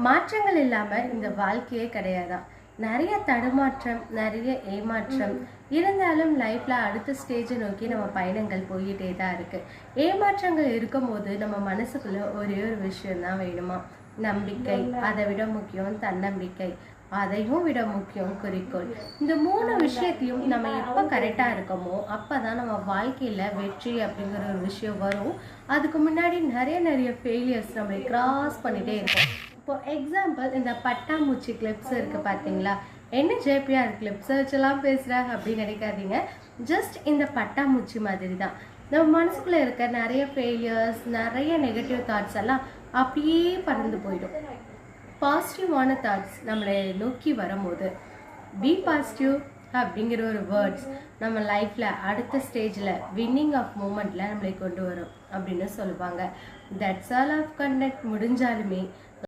மாற்றங்கள் இல்லாம இந்த வாழ்க்கையே கிடையாதான். நிறைய தடுமாற்றம், நிறைய ஏமாற்றம் இருந்தாலும் லைஃப்ல அடுத்த ஸ்டேஜை நோக்கி நம்ம பயணங்கள் போயிட்டே தான் இருக்கு. ஏமாற்றங்கள் இருக்கும்போது நம்ம மனசுக்குள்ள ஒரே ஒரு விஷயம் தான் வேணுமா, நம்பிக்கை. அதை விட முக்கியம் தன்னம்பிக்கை, அதையும் விட முக்கியம் குறிக்கோள். இந்த 3 விஷயத்தையும் நம்ம எப்போ கரெக்டாக இருக்கோமோ அப்போ தான் நம்ம வாழ்க்கையில் வெற்றி அப்படிங்கிற ஒரு விஷயம் வரும். அதுக்கு முன்னாடி நிறைய ஃபெயிலியர்ஸ் நம்மளை கிராஸ் பண்ணிகிட்டே இருக்கும். இப்போ எக்ஸாம்பிள், இந்த பட்டாம்பூச்சி கிளிப்ஸ் இருக்குது பார்த்தீங்களா? என்ன ஜேபிஆர் கிளிப்ஸை வச்செல்லாம் பேசுகிற அப்படின்னு நினைக்காதீங்க. ஜஸ்ட் இந்த பட்டாம்பூச்சி மாதிரி தான். நம்ம மனசுக்குள்ளே இருக்க நிறைய ஃபெயிலியர்ஸ், நிறைய நெகட்டிவ் தாட்ஸ் எல்லாம் அப்படியே பறந்து போயிடும். பாசிட்டிவான தாட்ஸ் நம்மளை நோக்கி வரும்போது பி பாசிட்டிவ் அப்படிங்கிற ஒரு வேர்ட்ஸ் நம்ம லைஃப்பில் அடுத்த ஸ்டேஜில் வின்னிங் ஆஃப் மூமெண்ட்டில் நம்மளை கொண்டு வரும் அப்படின்னு சொல்லுவாங்க. That's all of conduct முடிஞ்சாலுமே